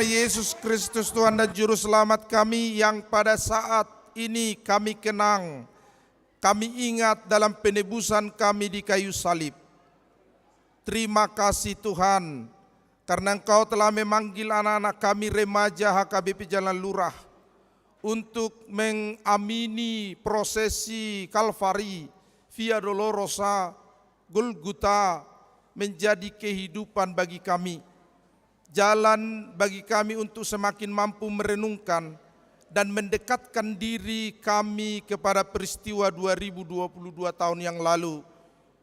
Yesus Kristus Tuhan dan Juru Selamat kami yang pada saat ini kami kenang, kami ingat dalam penebusan kami di kayu salib. Terima kasih Tuhan, karena Engkau telah memanggil anak-anak kami remaja HKBP Jalan Lurah untuk mengamini prosesi Kalvari, Via Dolorosa, Golgota menjadi kehidupan bagi kami. Jalan bagi kami untuk semakin mampu merenungkan dan mendekatkan diri kami kepada peristiwa 2022 tahun yang lalu,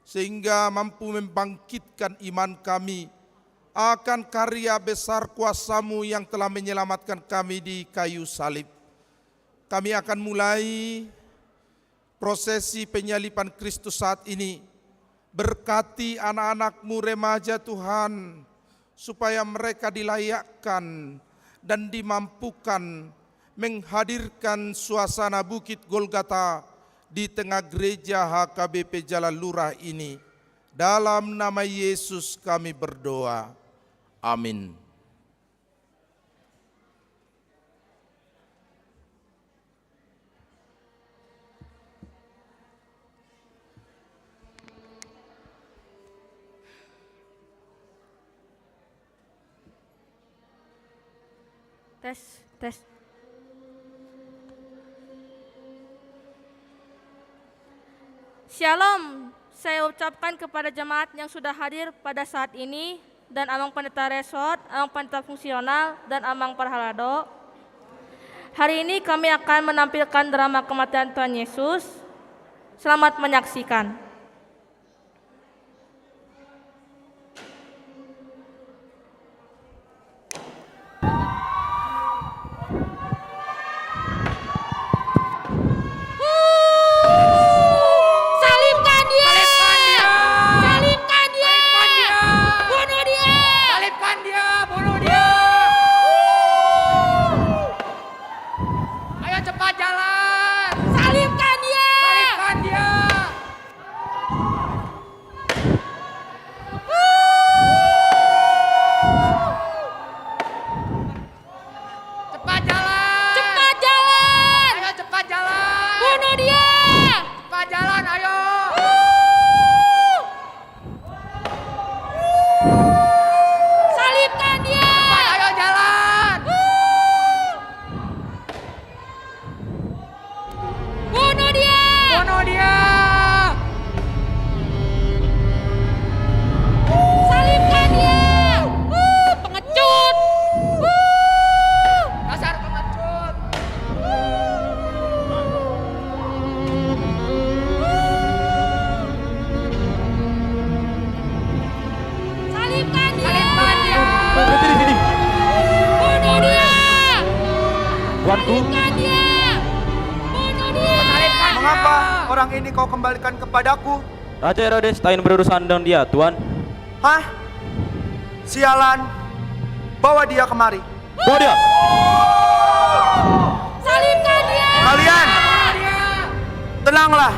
sehingga mampu membangkitkan iman kami akan karya besar kuasa-Mu yang telah menyelamatkan kami di kayu salib. Kami akan mulai prosesi penyaliban Kristus saat ini. Berkati anak-anak-Mu remaja Tuhan, supaya mereka dilayakkan dan dimampukan menghadirkan suasana Bukit Golgota di tengah gereja HKBP Jalan Lurah ini. Dalam nama Yesus kami berdoa. Amin. Tes. Shalom, saya ucapkan kepada jemaat yang sudah hadir pada saat ini, dan Amang Pendeta Resort, Amang Pendeta Fungsional, dan Amang Parhalado. Hari ini kami akan menampilkan drama kematian Tuhan Yesus. Selamat menyaksikan. Mengapa orang ini kau kembalikan kepadaku? Raja Herodes tak ingin berurusan dengan dia, Tuan. Hah? Sialan, bawa dia kemari. Bawa dia! Salibkan dia! Kalian, tenanglah.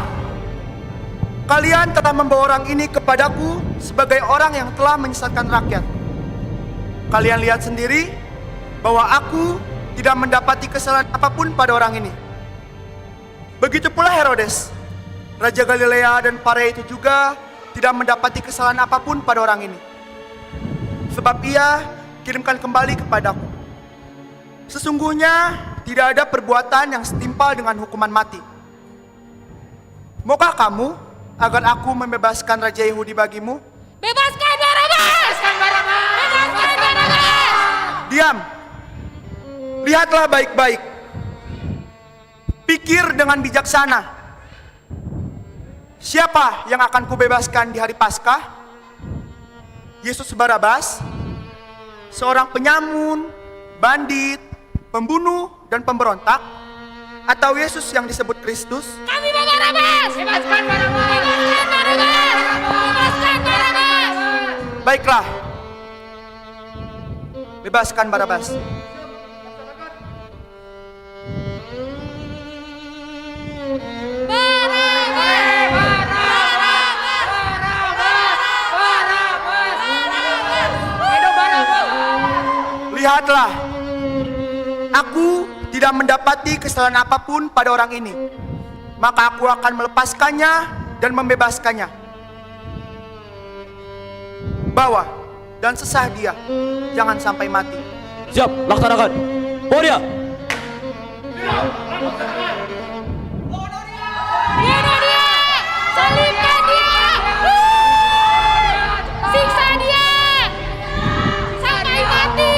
Kalian telah membawa orang ini kepadaku sebagai orang yang telah menyesatkan rakyat. Kalian lihat sendiri bahwa aku tidak mendapati kesalahan apapun pada orang ini. Begitu pula Herodes, Raja Galilea dan Parea itu juga tidak mendapati kesalahan apapun pada orang ini. Sebab ia kirimkan kembali kepadaku. Sesungguhnya tidak ada perbuatan yang setimpal dengan hukuman mati. Maukah kamu agar aku membebaskan Raja Yahudi bagimu? Bebaskan Barabas! Bebaskan Barabas! Diam. Lihatlah baik-baik. Pikir dengan bijaksana. Siapa yang akan kubebaskan di hari Paskah? Yesus Barabas, seorang penyamun, bandit, pembunuh, dan pemberontak, atau Yesus yang disebut Kristus? Kami mau Barabas! Bebaskan Barabas! Bebaskan Barabas! Bebaskan Barabas! Baiklah. Bebaskan Barabas. Lihatlah, Aku tidak mendapati kesalahan apapun pada orang ini. Maka aku akan melepaskannya dan membebaskannya. Bawa dan sesah dia, jangan sampai mati. Siap, laksanakan. Bawa dia. Bunuh dia! Salibkan dia! Siksa dia! Sampai mati!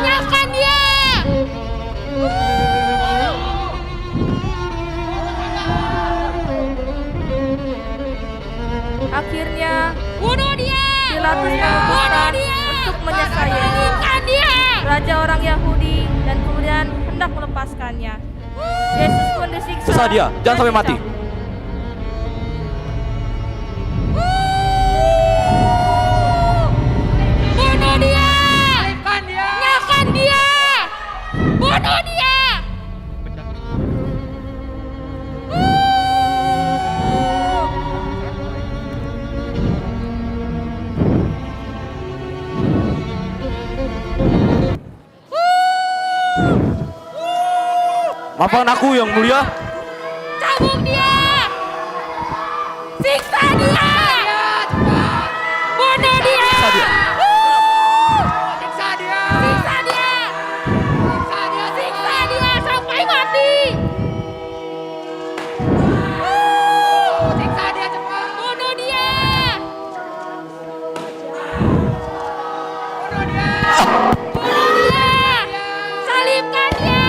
Nyalakan dia! Akhirnya Bunuh dia! Pilatus Bunuh memutuskan dia! untuk menyesainya. Salibkan dia! Raja orang Yahudi dan kemudian hendak melepaskannya. Yesus pun disiksa. Sesah dia, jangan dan sampai mati. dicambuk. Bunuh dia! Nyalakan dia! Bunuh dia! Maafkan aku yang mulia. Cambuk dia! Siksa dia! Bunuh dia! Siksa dia. Siksa dia! Siksa dia! Siksa dia sampai mati! Siksa dia cepat! Bunuh dia! Bunuh dia! Salibkan dia!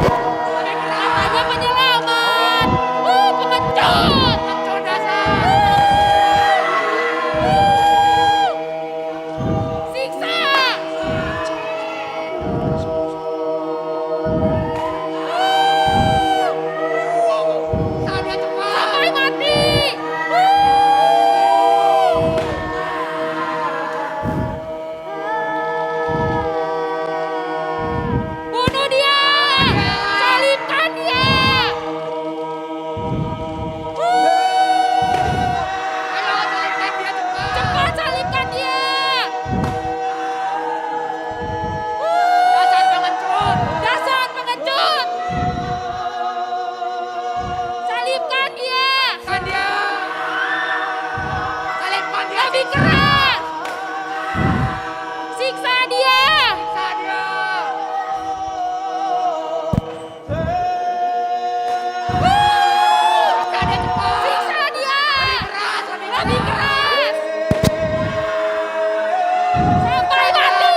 Katanya penyelamat. Pengecut. Pengecut dasar. Siksa. Sampai mati. Bunuh dia. Salibkan dia. Cepat salibkan dia. Dasar pengecut. Salibkan dia. Lebih keras. Siksa dia. Siksa dia. Lebih keras. Sampai mati.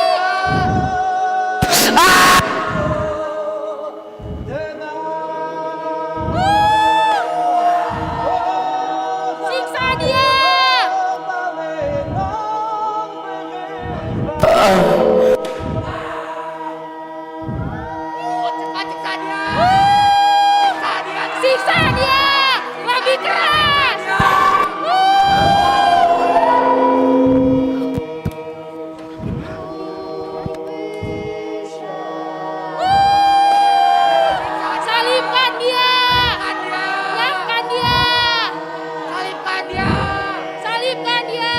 Siksa dia. Siksa dia. Lebih keras. Salibkan dia. Nyalakan dia. Salibkan dia.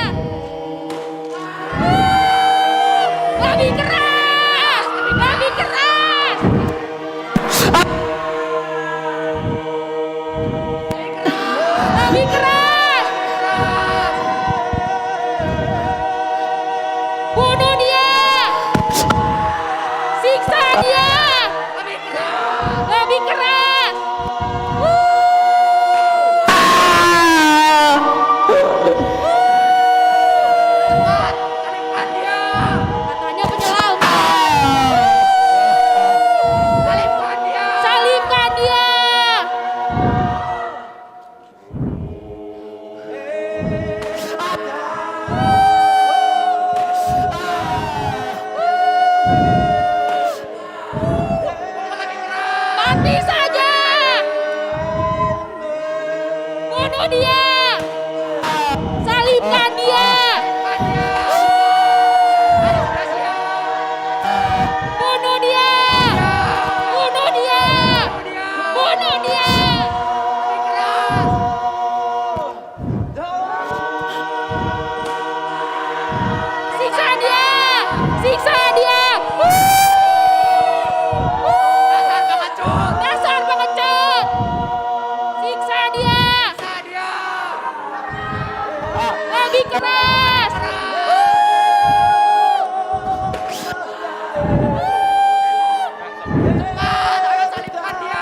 Lebih keras. Lebih keras. Lebih keras. Bunuh dia. Siksa dia. Lebih keras. Katanya penyelamat. Salibkan dia. Mati saja. Bunuh dia. Salibkan dia. Bunuh dia. Bunuh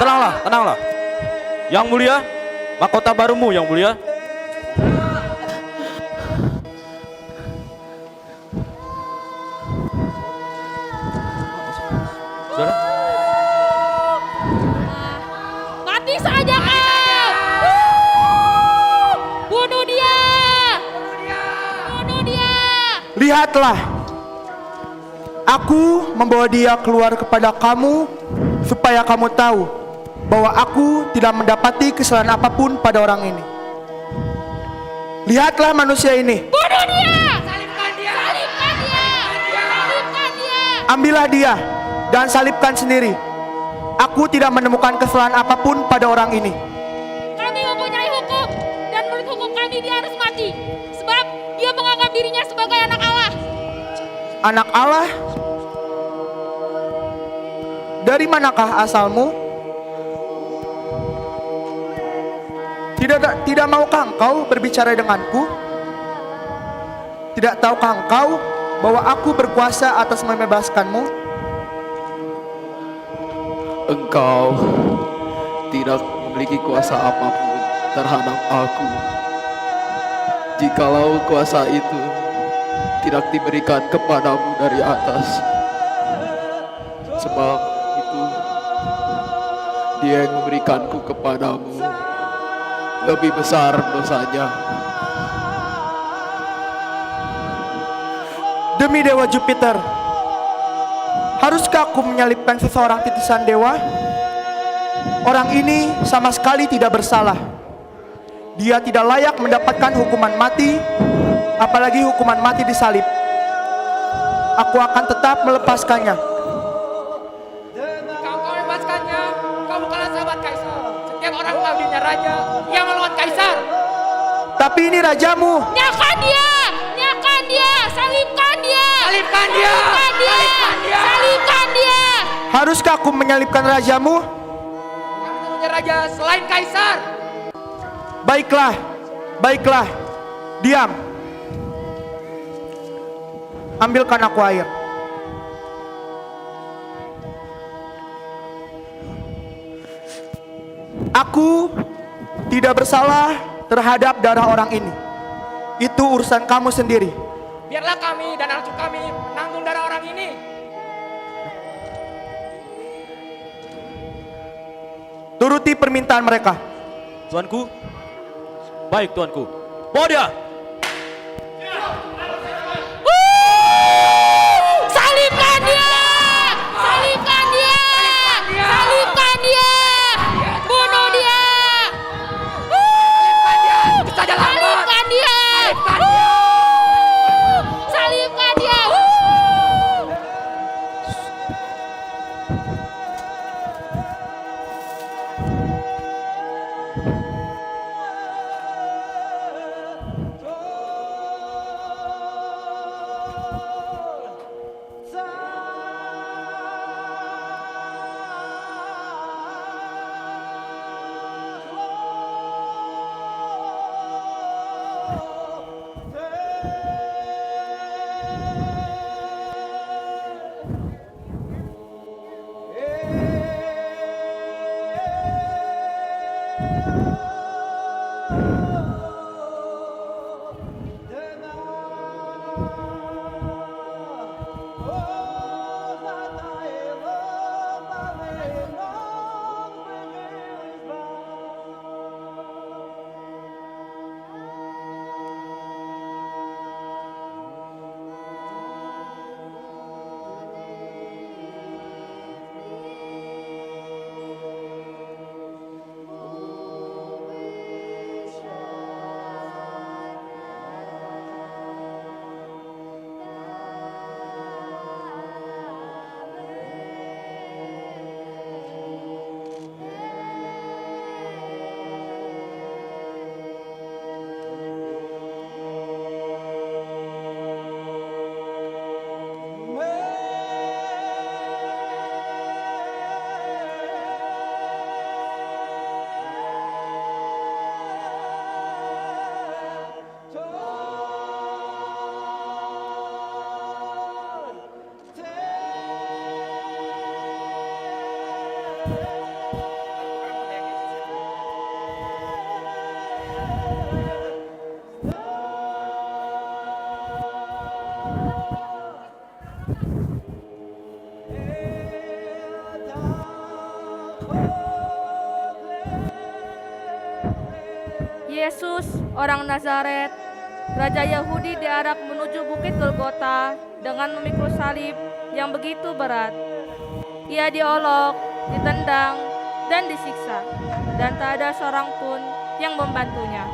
Tenanglah, tenanglah. Yang mulia, mahkota barumu yang mulia. Saudara? Mati saja kau. Bunuh dia. Bunuh dia. Lihatlah, aku membawa dia keluar kepada kamu supaya kamu tahu bahwa aku tidak mendapati kesalahan apapun pada orang ini. Lihatlah manusia ini. Bunuh dia. Salibkan dia. Salibkan dia. Salibkan dia. Ambillah dia dan salibkan sendiri. Aku tidak menemukan kesalahan apapun pada orang ini. Kami mempunyai hukum dan menurut hukum kami dia harus mati. Sebab dia menganggap dirinya sebagai anak Allah. Anak Allah? Dari manakah asalmu? Tidak maukah engkau berbicara denganku? Tidak tahukah engkau bahwa aku berkuasa atas membebaskanmu? Engkau tidak memiliki kuasa apapun terhadap aku. Jikalau kuasa itu tidak diberikan kepadamu dari atas, sebab itu dia yang memberikanku kepadamu lebih besar dosanya. Demi Dewa Jupiter, haruskah aku menyalibkan seseorang titisan dewa? Orang ini sama sekali tidak bersalah. Dia tidak layak mendapatkan hukuman mati, apalagi hukuman mati disalib. Aku akan tetap melepaskannya. Kau lepaskannya, kau bukanlah sahabat kaisar. Setiap orang tahu dirinya raja, ia melawan kaisar. Tapi ini rajamu. Nyalakan dia. Nyalakan dia. Salibkan dia. Salibkan dia. Salibkan dia. Salibkan dia. Salibkan dia. Haruskah aku menyalibkan rajamu? Kami punya raja selain kaisar. Baiklah, baiklah. Diam. Ambilkan aku air. Aku tidak bersalah terhadap darah orang ini. Itu urusan kamu sendiri. Biarlah kami dan anak cucu kami menanggung darah orang ini. Turuti permintaan mereka. Tuanku. Baik, tuanku. Bawa dia. Salibkan dia. Salibkan dia. Salibkan dia. Bunuh dia. Salibkan dia. Itu saja lambat. Salibkan dia. Salibkan dia. Salibkan dia. Yesus, orang Nazaret, Raja Yahudi diarak menuju Bukit Golgota dengan memikul salib yang begitu berat. Ia diolok, ditendang, dan disiksa, dan tak ada seorang pun yang membantunya.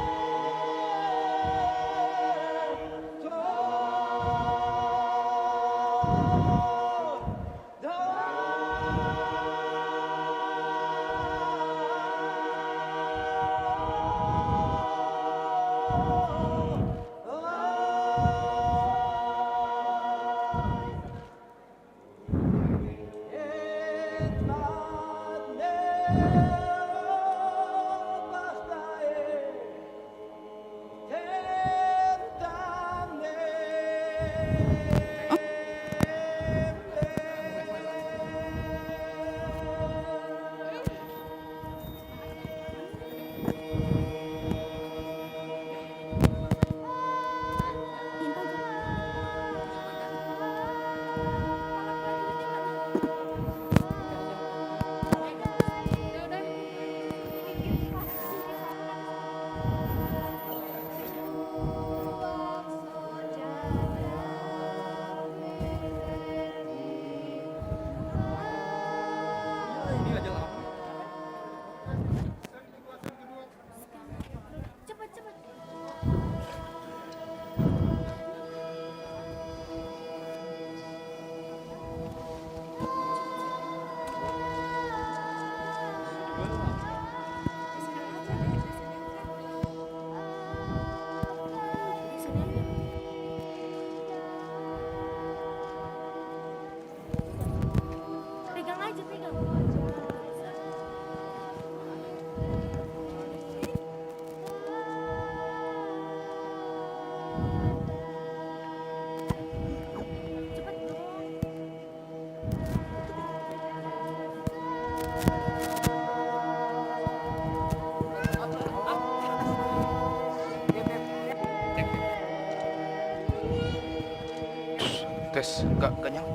Tes, enggak kenyang.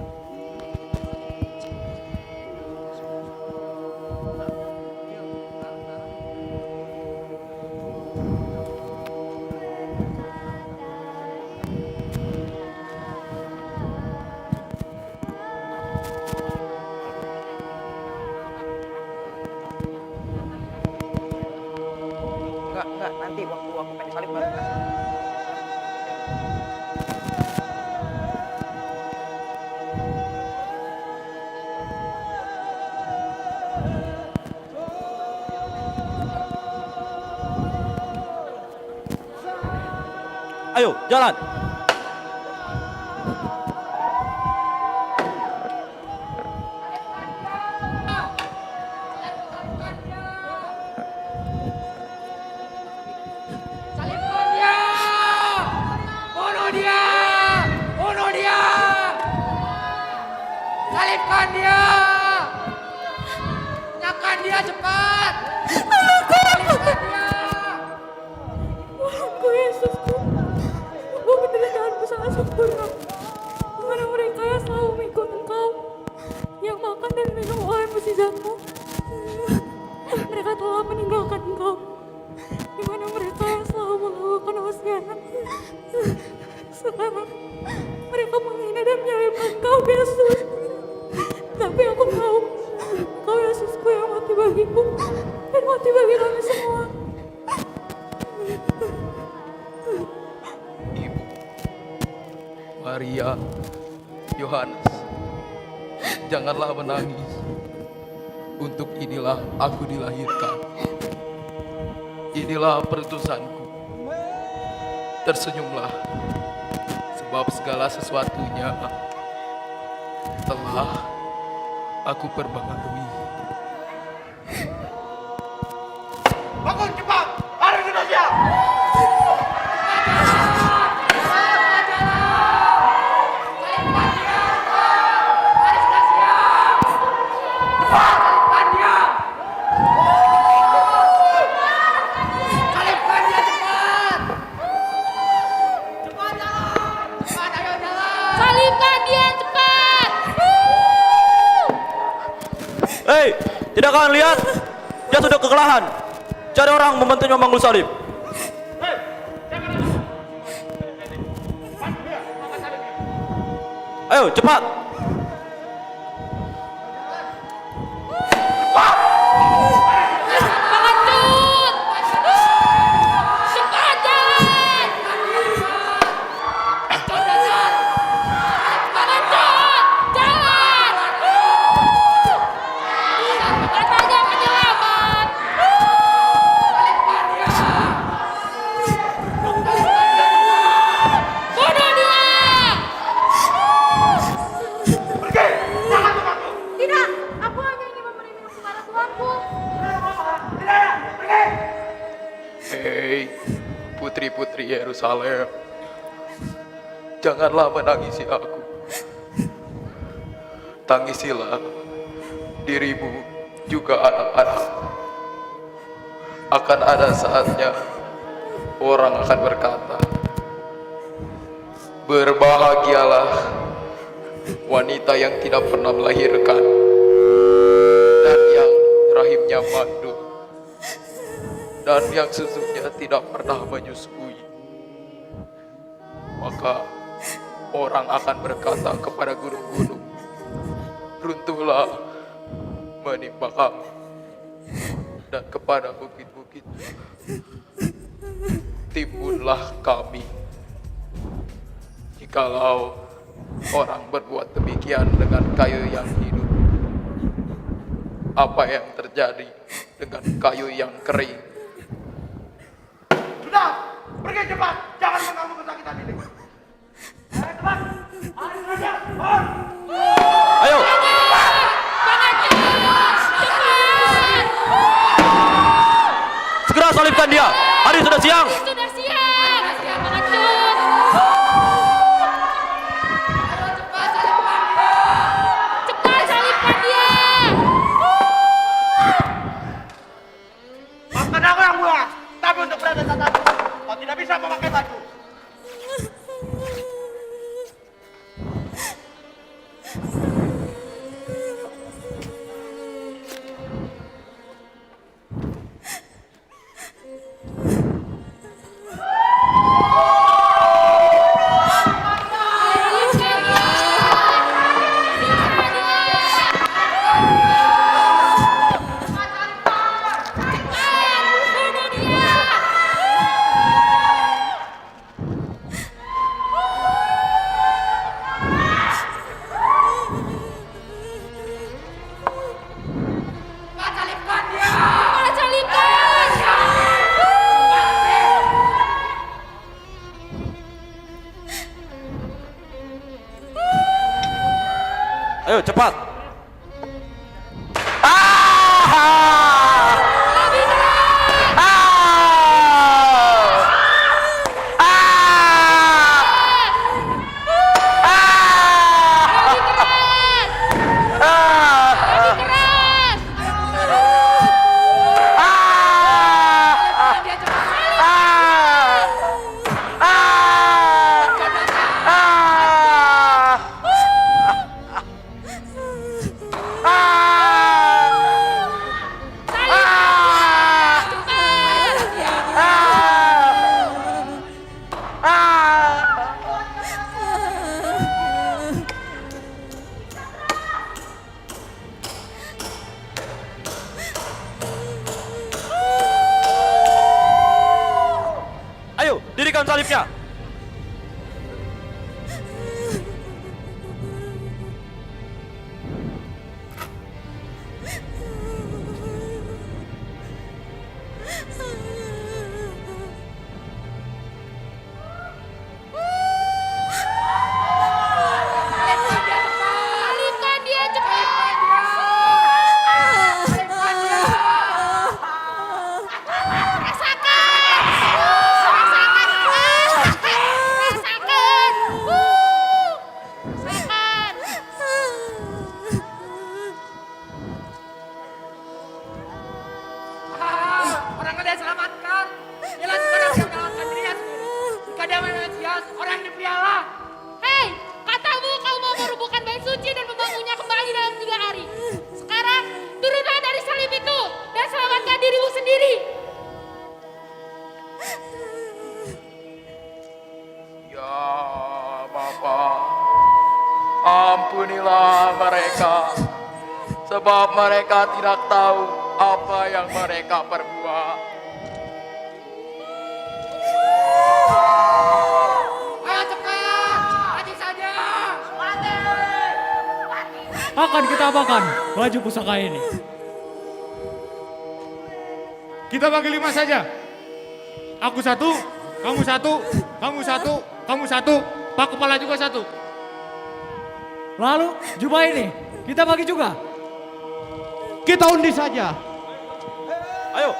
Enggak, nanti waktu aku pengen salib baru kasih. Ayo, jalan. Salibkan dia! Bunuh dia! Bunuh dia! Salibkan dia! Nyalakan dia cepat! Salibkan dia! Tuhanku Yesusku, bahwa penderitaanku sangat sempurna, di mana mereka yang selalu mengikut Engkau, yang makan dan minum oleh mukjizat-Mu. Mereka telah meninggalkan Engkau, di mana mereka yang selalu melakukan Hosana. Sekarang mereka menghina dan menyalibkan Engkau, Yesus. Tapi aku tahu, Engkau Yesusku yang mati bagiku dan mati bagi kami semua. Ibu, Maria, Yohanes, janganlah menangis. Untuk inilah aku dilahirkan. Inilah peruntusanku. Tersenyumlah, sebab segala sesuatunya telah aku perbaharui. Bangun cepat! Hari Indonesia! Salibkan dia cepat! Hei, Tidak kalian lihat? Dia sudah kekelahan. Cari orang membantunya memanggul salib. Ayo cepat. Pengecut! Cepat jalan! Pengecut! Jalan! Katanya penyelamat! Bunuh dia! Tidak, aku hanya ingin memberi minum kepada tuanku. Hei, putri-putri Yerusalem, janganlah menangisi aku. Tangisilah dirimu juga anak-anak. Akan ada saatnya orang akan berkata, berbahagialah wanita yang tidak pernah melahirkan dan yang rahimnya mandul dan yang susunya tidak pernah menyusui. Maka orang akan berkata kepada gunung-gunung, runtuhlah menimpa kami, dan kepada bukit-bukit, timbunlah kami. Jikalau orang berbuat demikian dengan kayu yang hidup, apa yang terjadi dengan kayu yang kering? Sudah, pergi cepat. Jangan mengganggu kesakitan ini. Ayo cepat. Ayo saja. Ayo. Segera salibkan dia. Hari sudah siang. Sudah siang! Pengecut! Cepat salibkan dia! Maafkan aku yang mulia, tapi untuk berada saat aku, kau tidak bisa memakai batu. Cepat salibkan! Ayo cepat. Ayo, dirikan salibnya. Salibkan dia cepat! Rasakan! Rasakan! dirimu sendiri. Ya Bapak, ampunilah mereka, sebab mereka tidak tahu apa yang mereka perbuat. Ayo cepat, mati saja. Akan kita apakan baju pusaka ini? Kita bagi 5 saja. Aku 1, kamu 1, kamu 1, kamu 1, Pak Kepala juga 1. Lalu jubah ini kita bagi juga. Kita undi saja. Ayo.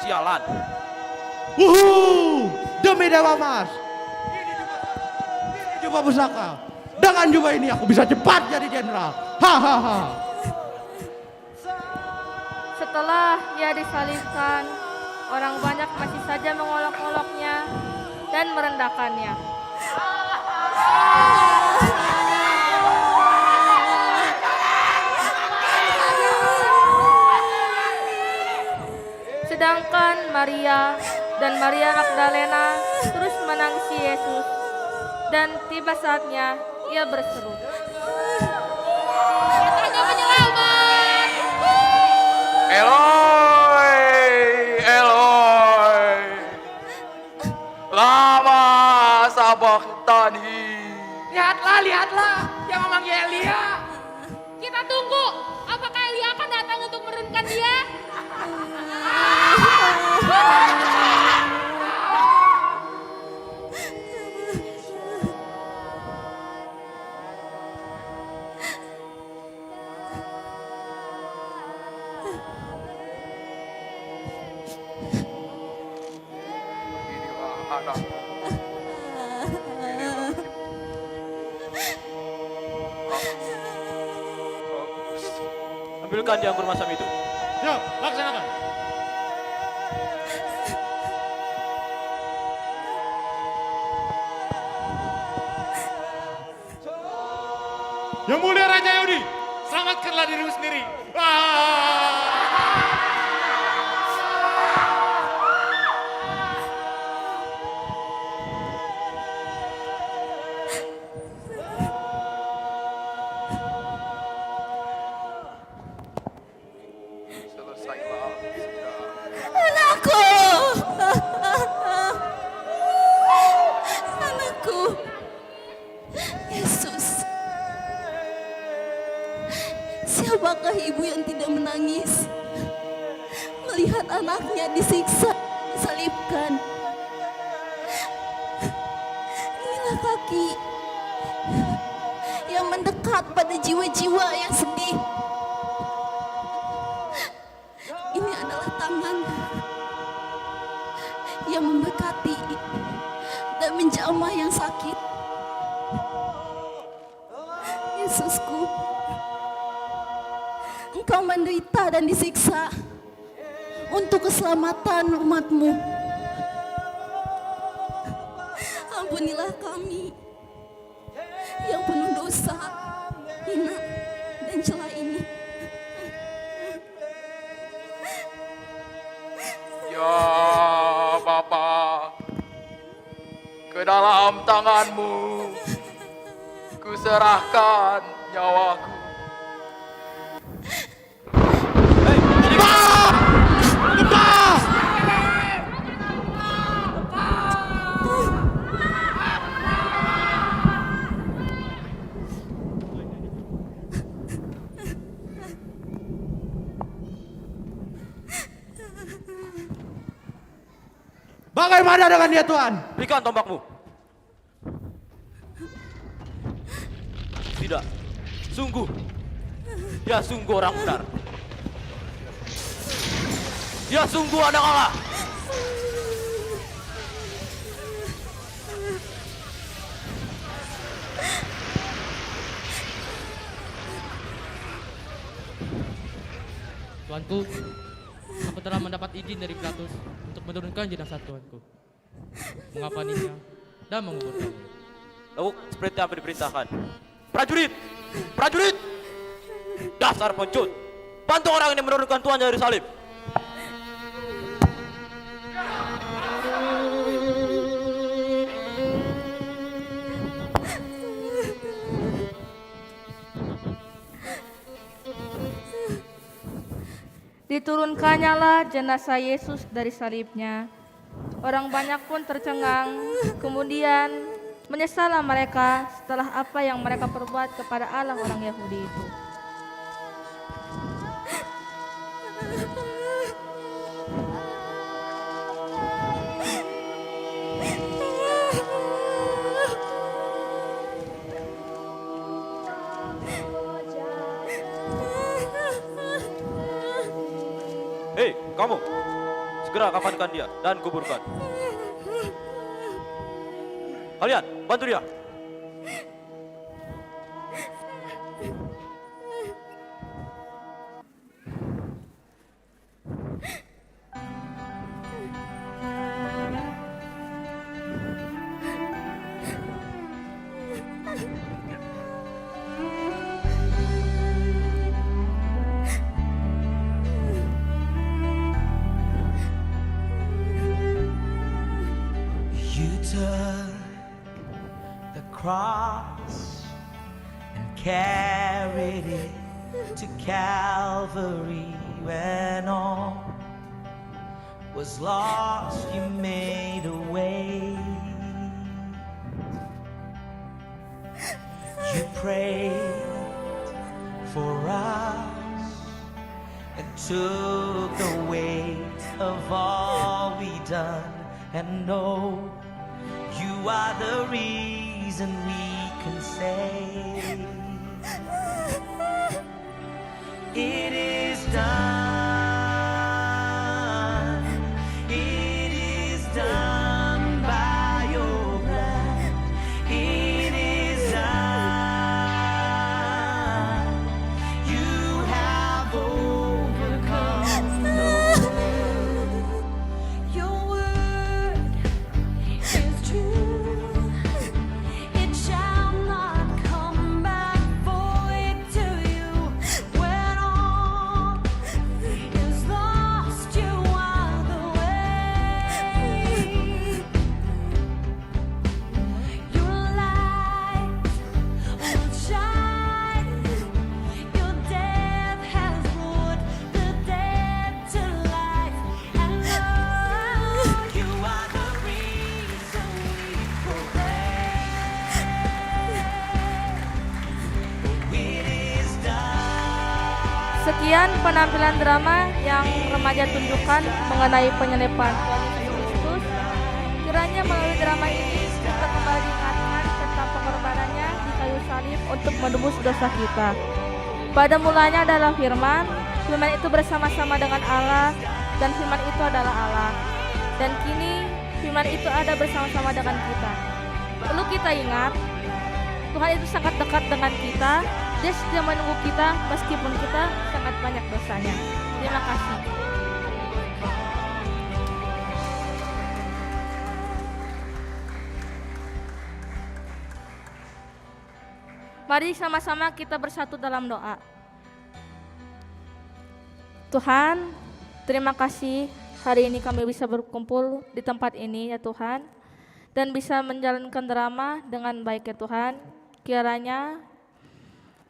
Sialan. Demi Dewa Mas. Ini jubah pusaka. Dengan jubah ini aku bisa cepat jadi jenderal. Hahaha. Setelah ia disalibkan, orang banyak masih saja mengolok-oloknya dan merendahkannya. Sedangkan Maria dan Maria Magdalena terus menangisi Yesus, dan tiba saatnya ia berseru, Katanya penyelamat. Eloi, Eloi, lama sabachthani. Lihatlah, lihatlah, yang memanggil Elia. Kita tunggu. Apakah Elia akan datang untuk menurunkan dia? Inilah anakku. Inilah bagus. Ambilkan dia anggur masam itu. Yuk, laksanakan. Yang mulia Raja Yahudi, selamatkanlah dirimu sendiri. Selesailah sudah. Anakku. Anakku. Yesus. Siapakah ibu yang tidak menangis melihat anaknya disiksa, disalibkan? Inilah kaki yang mendekat pada jiwa-jiwa yang sedih. Ini adalah tangan yang memberkati dan menjamah yang sakit. Yesusku, Engkau menderita dan disiksa untuk keselamatan umat-Mu. Ampunilah kami yang penuh dosa, hina, dan celah ini. Ya Bapa, ke dalam tanganmu kuserahkan nyawaku. Bagaimana dengan dia Tuhan? Berikan tombakmu. Tidak. Sungguh. Dia sungguh orang benar. Dia sungguh anak Allah. Tuanku, aku telah mendapat izin dari Pilatus untuk menurunkan jenazah Tuanku, mengapaninya dan menguburkannya. Lalu seperti apa diperintahkan. Prajurit! Prajurit! Dasar pencut! Bantu orang ini menurunkan tuannya dari salib. Diturunkannya lah jenazah Yesus dari salibnya. Orang banyak pun tercengang, kemudian menyesallah mereka setelah apa yang mereka perbuat kepada Allah orang Yahudi itu. Hei, kamu, segera kafankan dia dan kuburkan. Kalian, bantu dia. You took the cross and carried it to Calvary. When all was lost, you made a way. You prayed for us and took the weight of all we done. And no, you are the reason we can say it is done. It is done by your blood. It is done. You have overcome the world. Your word is true. It shall not come back void to you. When all is lost, you are the way. Your light will shine. Your death has brought the dead to life. And Lord, you are the reason we proclaim it is done. Sekian penampilan drama yang remaja tunjukkan mengenai penyaliban Tuhan Yesus Kristus. Kiranya melalui drama ini kita kembali diingatkan tentang pengorbanannya di kayu salib untuk menebus dosa kita. Pada mulanya adalah firman, firman itu bersama-sama dengan Allah, dan firman itu adalah Allah. Dan kini firman itu ada bersama-sama dengan kita. Perlu kita ingat, Tuhan itu sangat dekat dengan kita. Dia setia menunggu kita meskipun kita sangat banyak dosanya. Terima kasih. Mari sama-sama kita bersatu dalam doa. Tuhan, terima kasih hari ini kami bisa berkumpul di tempat ini ya Tuhan, dan bisa menjalankan drama dengan baik ya Tuhan. Kiranya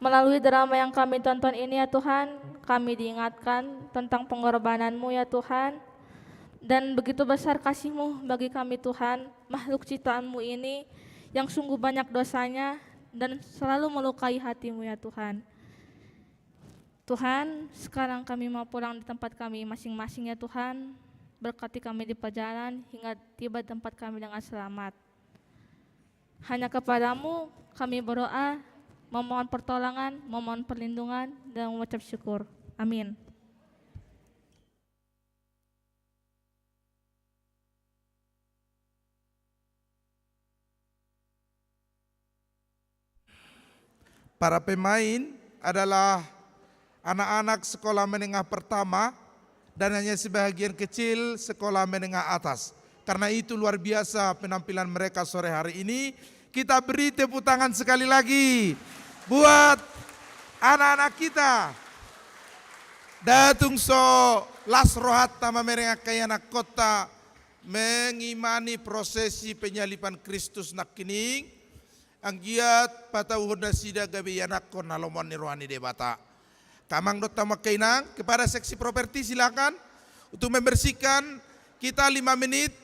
melalui drama yang kami tonton ini ya Tuhan, kami diingatkan tentang pengorbanan-Mu ya Tuhan. Dan begitu besar kasih-Mu bagi kami Tuhan, makhluk ciptaan-Mu ini yang sungguh banyak dosanya dan selalu melukai hati-Mu ya Tuhan. Tuhan, sekarang kami mau pulang di tempat kami masing-masing ya Tuhan. Berkati kami di perjalanan hingga tiba di tempat kami dengan selamat. Hanya kepadamu kami berdoa, memohon pertolongan, memohon perlindungan, dan mengucap syukur. Amin. Para pemain adalah anak-anak sekolah menengah pertama dan hanya sebagian kecil sekolah menengah atas. Karena itu luar biasa penampilan mereka sore hari ini. Kita beri tepuk tangan sekali lagi buat anak-anak kita. Datung so las rohat tama mereka kayana kota mengimani prosesi penyalipan Kristus nak kining ang giat patauhud na sida gabi yanak ko nalomon ni rohani debata. Kamang dot tama kainang kepada seksi properti silakan untuk membersihkan kita 5 menit.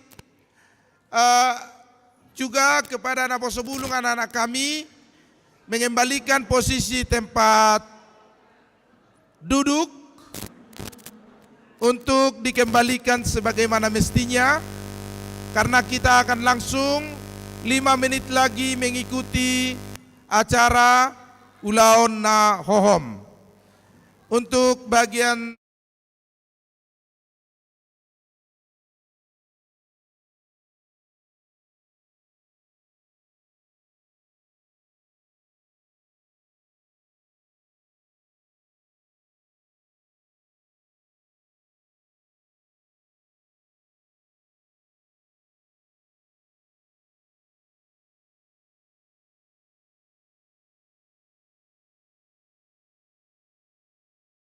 Juga kepada anak posobulung anak-anak kami mengembalikan posisi tempat duduk untuk dikembalikan sebagaimana mestinya karena kita akan langsung 5 menit lagi mengikuti acara Ulaon na Hohom. Untuk bagian